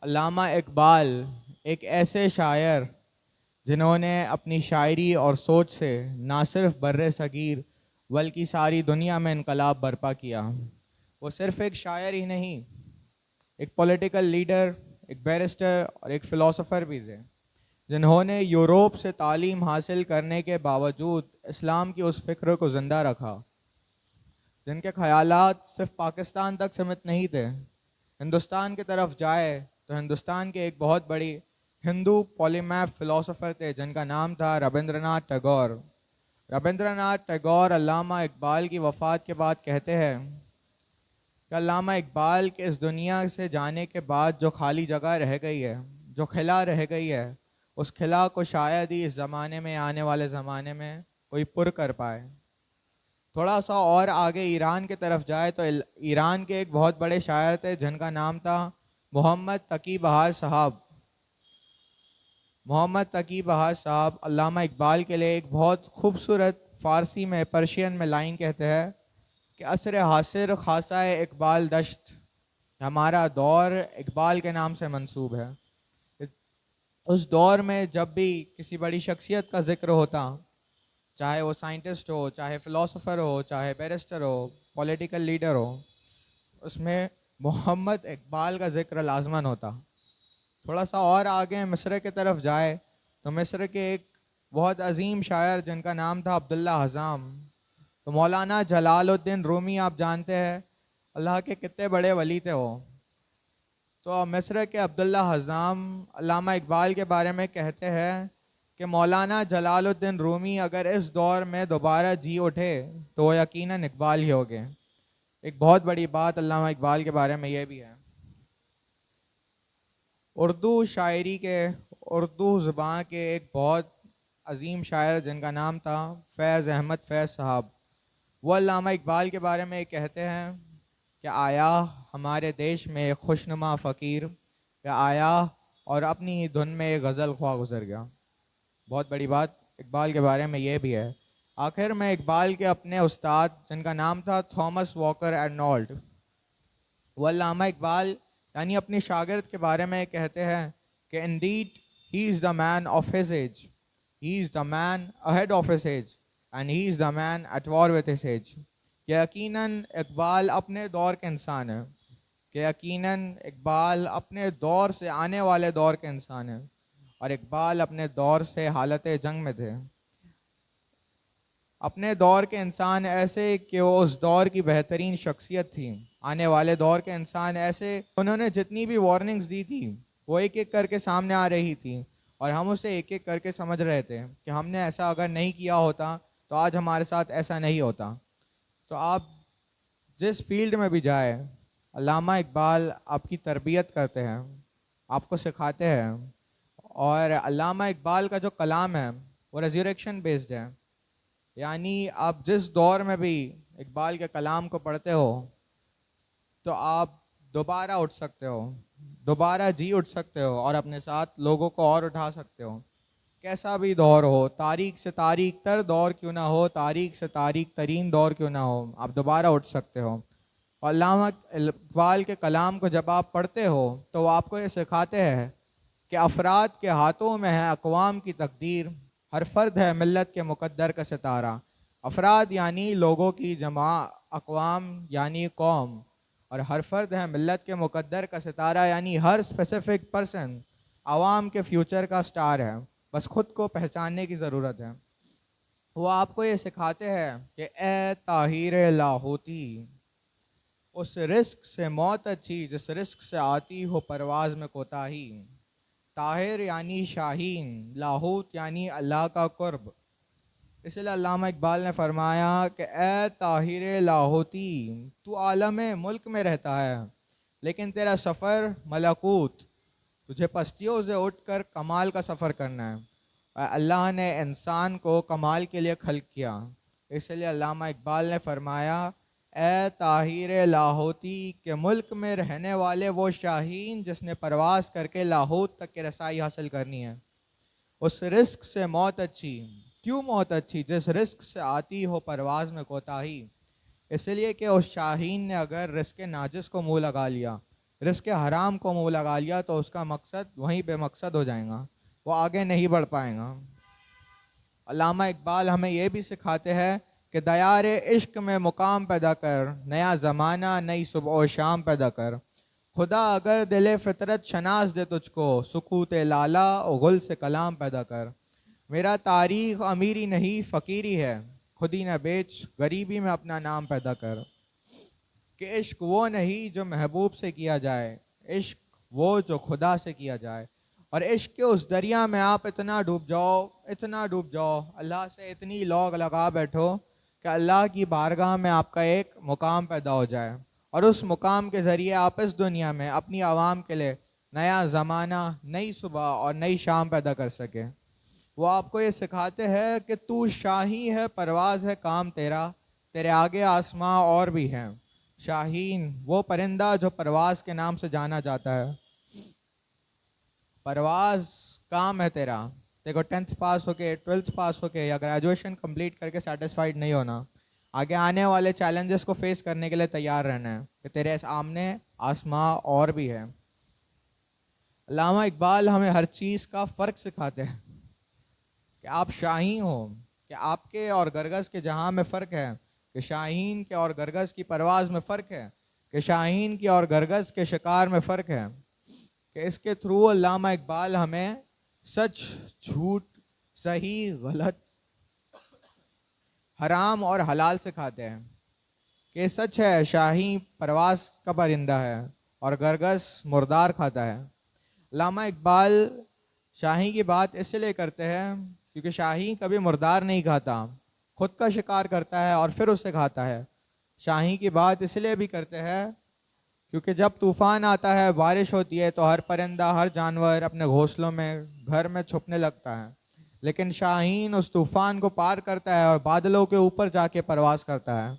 علامہ اقبال ایک ایسے شاعر جنہوں نے اپنی شاعری اور سوچ سے نہ صرف بر صغیر بلکہ ساری دنیا میں انقلاب برپا کیا۔ وہ صرف ایک شاعر ہی نہیں، ایک پولیٹیکل لیڈر، ایک بیرسٹر اور ایک فلاسفر بھی تھے، جنہوں نے یوروپ سے تعلیم حاصل کرنے کے باوجود اسلام کی اس فکر کو زندہ رکھا، جن کے خیالات صرف پاکستان تک سمت نہیں تھے۔ ہندوستان کی طرف جائے تو ہندوستان کے ایک بہت بڑی ہندو پولیمیف فلاسفر تھے جن کا نام تھا ربندر ناتھ ٹیگور۔ ربندر ناتھ ٹیگور علامہ اقبال کی وفات کے بعد کہتے ہیں کہ علامہ اقبال کے اس دنیا سے جانے کے بعد جو خالی جگہ رہ گئی ہے، جو خلا رہ گئی ہے، اس خلا کو شاید ہی اس زمانے میں آنے والے زمانے میں کوئی پر کر پائے۔ تھوڑا سا اور آگے ایران کی طرف جائے تو ایران کے ایک بہت بڑے شاعر تھے جن کا نام تھا محمد تقی بہار صاحب۔ محمد تقی بہار صاحب علامہ اقبال کے لیے ایک بہت خوبصورت فارسی میں پرشین میں لائن کہتے ہیں کہ عصر حاصر خاصہ اقبال دشت، ہمارا دور اقبال کے نام سے منسوب ہے۔ اس دور میں جب بھی کسی بڑی شخصیت کا ذکر ہوتا، چاہے وہ سائنٹسٹ ہو، چاہے فلاسفر ہو، چاہے بیرسٹر ہو، پولیٹیکل لیڈر ہو، اس میں محمد اقبال کا ذکر لازماً ہوتا۔ تھوڑا سا اور آگے مصر کی طرف جائے تو مصر کے ایک بہت عظیم شاعر جن کا نام تھا عبداللہ حزام، تو مولانا جلال الدین رومی آپ جانتے ہیں اللہ کے کتنے بڑے ولی تھے وہ۔ تو مصر کے عبداللہ حزام علامہ اقبال کے بارے میں کہتے ہیں کہ مولانا جلال الدین رومی اگر اس دور میں دوبارہ جی اٹھے تو وہ یقیناً اقبال ہی ہوگے۔ ایک بہت بڑی بات علامہ اقبال کے بارے میں یہ بھی ہے۔ اردو شاعری کے، اردو زبان کے ایک بہت عظیم شاعر جن کا نام تھا فیض احمد فیض صاحب، وہ علامہ اقبال کے بارے میں یہ کہتے ہیں کہ آیا ہمارے دیش میں ایک خوشنما فقیر، کہ آیا اور اپنی ہی دھن میں ایک غزل خواہ گزر گیا۔ بہت بڑی بات اقبال کے بارے میں یہ بھی ہے۔ آخر میں اقبال کے اپنے استاد جن کا نام تھا تھامس واکر ارنولڈ، وہ علامہ اقبال یعنی اپنی شاگرد کے بارے میں کہتے ہیں کہ indeed he is the man of his age, he is the man ahead of his age and he is the man at war with his age، کہ یقیناً اقبال اپنے دور کے انسان ہے، کہ یقیناً اقبال اپنے دور سے آنے والے دور کے انسان ہے، اور اقبال اپنے دور سے حالت جنگ میں تھے۔ اپنے دور کے انسان ایسے کہ وہ اس دور کی بہترین شخصیت تھی، آنے والے دور کے انسان ایسے انہوں نے جتنی بھی وارننگز دی تھی وہ ایک ایک کر کے سامنے آ رہی تھی، اور ہم اسے ایک ایک کر کے سمجھ رہے تھے کہ ہم نے ایسا اگر نہیں کیا ہوتا تو آج ہمارے ساتھ ایسا نہیں ہوتا۔ تو آپ جس فیلڈ میں بھی جائے، علامہ اقبال آپ کی تربیت کرتے ہیں، آپ کو سکھاتے ہیں، اور علامہ اقبال کا جو کلام ہے وہ ریزریکشن بیسڈ ہے، یعنی آپ جس دور میں بھی اقبال کے کلام کو پڑھتے ہو تو آپ دوبارہ اٹھ سکتے ہو، دوبارہ جی اٹھ سکتے ہو، اور اپنے ساتھ لوگوں کو اور اٹھا سکتے ہو۔ کیسا بھی دور ہو، تاریخ سے تاریخ تر دور کیوں نہ ہو، تاریخ سے تاریخ ترین دور کیوں نہ ہو، آپ دوبارہ اٹھ سکتے ہو۔ اور علامہ اقبال کے کلام کو جب آپ پڑھتے ہو تو وہ آپ کو یہ سکھاتے ہیں کہ افراد کے ہاتھوں میں ہے اقوام کی تقدیر، ہر فرد ہے ملت کے مقدر کا ستارہ۔ افراد یعنی لوگوں کی جمع، اقوام یعنی قوم، اور ہر فرد ہے ملت کے مقدر کا ستارہ یعنی ہر اسپیسیفک پرسن عوام کے فیوچر کا سٹار ہے، بس خود کو پہچاننے کی ضرورت ہے۔ وہ آپ کو یہ سکھاتے ہیں کہ اے طاہر لاہوتی، اس رزق سے موت اچھی جس رزق سے آتی ہو پرواز میں کوتاہی۔ طاہر یعنی شاہین، لاہوت یعنی اللہ کا قرب۔ اس لیے علامہ اقبال نے فرمایا کہ اے طاہر لاہوتی، تو عالم ملک میں رہتا ہے لیکن تیرا سفر ملکوت، تجھے پستیوں سے اٹھ کر کمال کا سفر کرنا ہے۔ اللہ نے انسان کو کمال کے لیے خلق کیا، اس لیے علامہ اقبال نے فرمایا اے طاہر لاہوتی کہ ملک میں رہنے والے وہ شاہین جس نے پرواز کر کے لاہوت تک کی رسائی حاصل کرنی ہے۔ اس رزق سے موت اچھی، کیوں موت اچھی؟ جس رزق سے آتی ہو پرواز میں کوتاہی۔ اس لیے کہ اس شاہین نے اگر رزق ناجس کو منہ لگا لیا رزق حرام کو منہ لگا لیا تو اس کا مقصد وہیں بے مقصد ہو جائے گا، وہ آگے نہیں بڑھ پائے گا۔ علامہ اقبال ہمیں یہ بھی سکھاتے ہیں کہ دیار عشق میں مقام پیدا کر، نیا زمانہ نئی صبح و شام پیدا کر۔ خدا اگر دل فطرت شناس دے تجھ کو، سکوت لالا و غل سے کلام پیدا کر۔ میرا تاریخ امیری نہیں فقیری ہے، خود ہی نہ بیچ غریبی میں اپنا نام پیدا کر۔ کہ عشق وہ نہیں جو محبوب سے کیا جائے، عشق وہ جو خدا سے کیا جائے۔ اور عشق کے اس دریا میں آپ اتنا ڈوب جاؤ، اتنا ڈوب جاؤ، اللہ سے اتنی لوگ لگا بیٹھو کہ اللہ کی بارگاہ میں آپ کا ایک مقام پیدا ہو جائے، اور اس مقام کے ذریعے آپ اس دنیا میں اپنی عوام کے لیے نیا زمانہ، نئی صبح اور نئی شام پیدا کر سکے۔ وہ آپ کو یہ سکھاتے ہیں کہ تو شاہی ہے، پرواز ہے کام تیرا، تیرے آگے آسماں اور بھی ہیں۔ شاہین وہ پرندہ جو پرواز کے نام سے جانا جاتا ہے۔ پرواز کام ہے تیرا، دیکھو 10th پاس ہو کے، 12th پاس ہو کے یا گریجویشن کمپلیٹ کر کے سیٹسفائیڈ نہیں ہونا، آگے آنے والے چیلنجز کو فیس کرنے کے لیے تیار رہنا ہے کہ تیرے سامنے آسماں اور بھی ہے۔ علامہ اقبال ہمیں ہر چیز کا فرق سکھاتے ہیں کہ آپ شاہین ہو، کہ آپ کے اور گرگس کے جہاں میں فرق ہے، کہ شاہین کے اور گرگس کی پرواز میں فرق ہے، کہ شاہین کی اور گرگس کے شکار میں فرق ہے۔ کہ اس کے تھرو علامہ اقبال ہمیں سچ، جھوٹ، صحیح، غلط، حرام اور حلال سکھاتے ہیں۔ کہ سچ ہے شاہین پرواز کا پرندہ ہے اور گرگس مردار کھاتا ہے۔ علامہ اقبال شاہین کی بات اس لیے کرتے ہیں کیونکہ شاہین کبھی مردار نہیں کھاتا، خود کا شکار کرتا ہے اور پھر اسے کھاتا ہے۔ شاہین کی بات اس لیے بھی کرتے ہیں کیونکہ جب طوفان آتا ہے، بارش ہوتی ہے، تو ہر پرندہ، ہر جانور اپنے گھونسلوں میں، گھر میں چھپنے لگتا ہے، لیکن شاہین اس طوفان کو پار کرتا ہے اور بادلوں کے اوپر جا کے پرواز کرتا ہے۔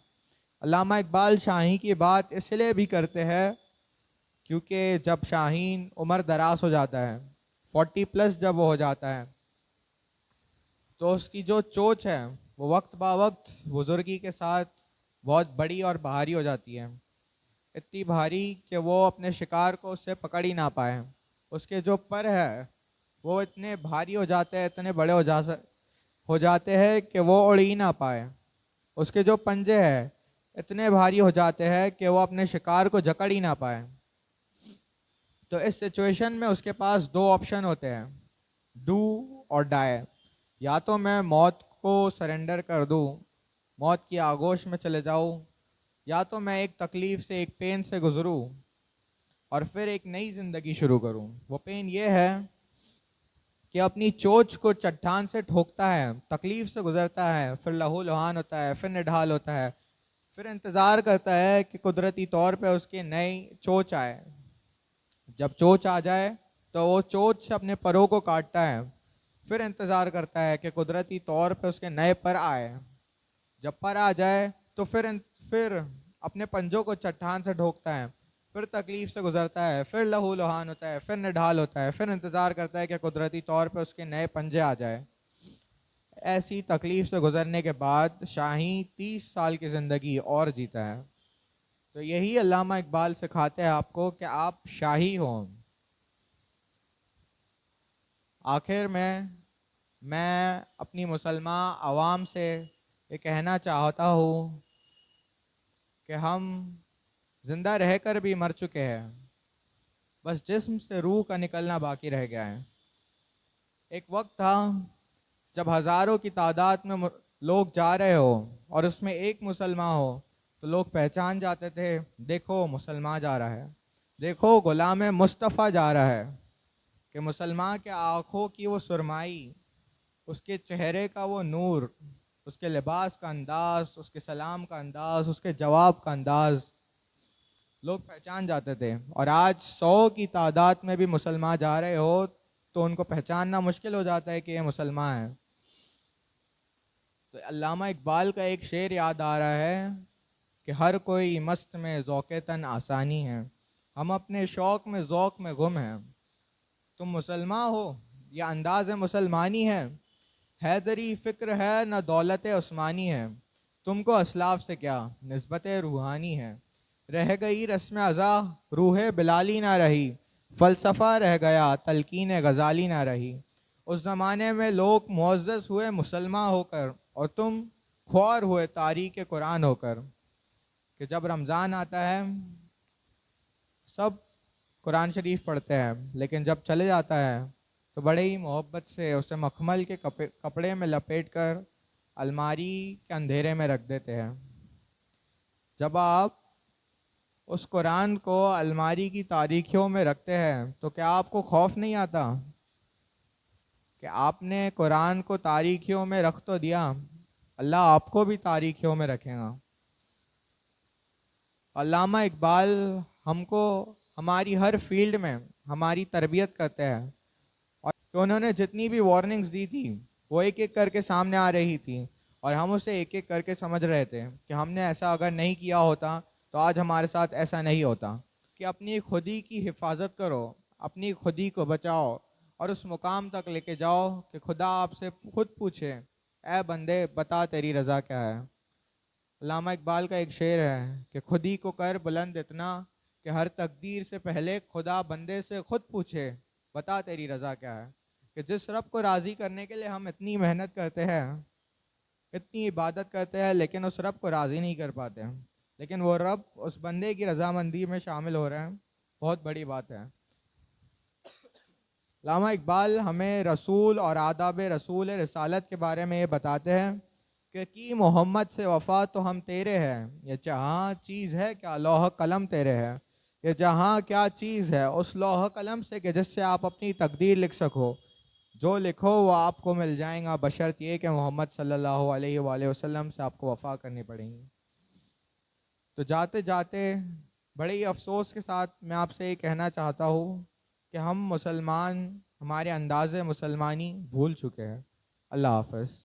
علامہ اقبال شاہین کی بات اس لیے بھی کرتے ہیں کیونکہ جب شاہین عمر دراز ہو جاتا ہے، 40+ جب وہ ہو جاتا ہے، تو اس کی جو چونچ ہے وہ وقت با وقت بزرگی کے ساتھ بہت بڑی اور بھاری ہو جاتی ہے، اتنی بھاری کہ وہ اپنے شکار کو اس سے پکڑ ہی نہ پائے۔ اس کے جو پر ہے وہ اتنے بھاری ہو جاتے ہیں، اتنے بڑے ہو جاتے ہیں کہ وہ اڑ ہی نہ پائے۔ اس کے جو پنجے ہیں اتنے بھاری ہو جاتے ہیں کہ وہ اپنے شکار کو جکڑ ہی نہ پائے۔ تو اس سچویشن میں اس کے پاس دو آپشن ہوتے ہیں، ڈو اور ڈائی۔ یا تو میں موت کو سرنڈر کر دوں، موت کی آغوش میں چلے جاؤں، یا تو میں ایک تکلیف سے، ایک پین سے گزروں اور پھر ایک نئی زندگی شروع کروں۔ وہ پین یہ ہے کہ اپنی چونچ کو چٹان سے ٹھوکتا ہے، تکلیف سے گزرتا ہے، پھر لہو لہان ہوتا ہے، پھر نڈھال ہوتا ہے، پھر انتظار کرتا ہے کہ قدرتی طور پہ اس کی نئی چونچ آئے۔ جب چونچ آ جائے تو وہ چونچ سے اپنے پروں کو کاٹتا ہے، پھر انتظار کرتا ہے کہ قدرتی طور پہ اس کے نئے پر آئے۔ جب پر آ جائے تو پھر اپنے پنجوں کو چٹان سے ڈھوکتا ہے، پھر تکلیف سے گزرتا ہے، پھر لہو لہان ہوتا ہے، پھر نڈھال ہوتا ہے، پھر انتظار کرتا ہے کہ قدرتی طور پہ اس کے نئے پنجے آ جائے۔ ایسی تکلیف سے گزرنے کے بعد شاہین 30 سال کی زندگی اور جیتا ہے۔ تو یہی علامہ اقبال سکھاتے ہیں آپ کو کہ آپ شاہی ہوں۔ آخر میں اپنی مسلمان عوام سے یہ کہنا چاہتا ہوں کہ ہم زندہ رہ کر بھی مر چکے ہیں، بس جسم سے روح کا نکلنا باقی رہ گیا ہے۔ ایک وقت تھا جب ہزاروں کی تعداد میں لوگ جا رہے ہو اور اس میں ایک مسلمان ہو تو لوگ پہچان جاتے تھے، دیکھو مسلمان جا رہا ہے، دیکھو غلام مصطفیٰ جا رہا ہے۔ کہ مسلمان کے آنکھوں کی وہ سرمائی، اس کے چہرے کا وہ نور، اس کے لباس کا انداز، اس کے سلام کا انداز، اس کے جواب کا انداز لوگ پہچان جاتے تھے۔ اور آج 100 کی تعداد میں بھی مسلمان جا رہے ہو تو ان کو پہچاننا مشکل ہو جاتا ہے کہ یہ مسلمان ہیں۔ تو علامہ اقبال کا ایک شعر یاد آ رہا ہے کہ ہر کوئی مست میں ذوق تن آسانی ہے، ہم اپنے شوق میں ذوق میں گم ہیں۔ تم مسلمان ہو یا انداز مسلمانی ہے، حیدری فکر ہے نہ دولت عثمانی ہے، تم کو اسلاف سے کیا نسبت روحانی ہے۔ رہ گئی رسم ازا روح بلالی نہ رہی، فلسفہ رہ گیا تلقین غزالی نہ رہی۔ اس زمانے میں لوگ معزز ہوئے مسلمان ہو کر، اور تم خوار ہوئے تاریخ قرآن ہو کر۔ کہ جب رمضان آتا ہے سب قرآن شریف پڑھتے ہیں، لیکن جب چلے جاتا ہے تو بڑے ہی محبت سے اسے مخمل کے کپڑے میں لپیٹ کر الماری کے اندھیرے میں رکھ دیتے ہیں۔ جب آپ اس قرآن کو الماری کی تاریکیوں میں رکھتے ہیں تو کیا آپ کو خوف نہیں آتا کہ آپ نے قرآن کو تاریکیوں میں رکھ تو دیا، اللہ آپ کو بھی تاریکیوں میں رکھے گا۔ علامہ اقبال ہم کو ہماری ہر فیلڈ میں ہماری تربیت کرتے ہیں، اور انہوں نے جتنی بھی وارننگز دی تھی وہ ایک ایک کر کے سامنے آ رہی تھی، اور ہم اسے ایک ایک کر کے سمجھ رہے تھے کہ ہم نے ایسا اگر نہیں کیا ہوتا تو آج ہمارے ساتھ ایسا نہیں ہوتا۔ کہ اپنی خودی کی حفاظت کرو، اپنی خودی کو بچاؤ، اور اس مقام تک لے کے جاؤ کہ خدا آپ سے خود پوچھے اے بندے بتا تیری رضا کیا ہے۔ علامہ اقبال کا ایک شعر ہے کہ خودی کو کر بلند اتنا کہ ہر تقدیر سے پہلے خدا بندے سے خود پوچھے بتا تیری رضا کیا ہے۔ کہ جس رب کو راضی کرنے کے لیے ہم اتنی محنت کرتے ہیں، اتنی عبادت کرتے ہیں، لیکن اس رب کو راضی نہیں کر پاتے، لیکن وہ رب اس بندے کی رضامندی میں شامل ہو رہے ہیں، بہت بڑی بات ہے۔ علامہ اقبال ہمیں رسول اور آداب رسول رسالت کے بارے میں یہ بتاتے ہیں کہ کی محمد سے وفا تو ہم تیرے ہیں، یہ جہاں چیز ہے کیا لوح قلم تیرے ہے۔ یہ جہاں کیا چیز ہے اس لوح قلم سے کہ جس سے آپ اپنی تقدیر لکھ سکو، جو لکھو وہ آپ کو مل جائیں گا، بشرط یہ کہ محمد صلی اللہ علیہ وآلہ وسلم سے آپ کو وفا کرنی پڑیں گی۔ تو جاتے جاتے بڑے ہی افسوس کے ساتھ میں آپ سے یہ کہنا چاہتا ہوں کہ ہم مسلمان ہمارے انداز مسلمانی بھول چکے ہیں۔ اللہ حافظ۔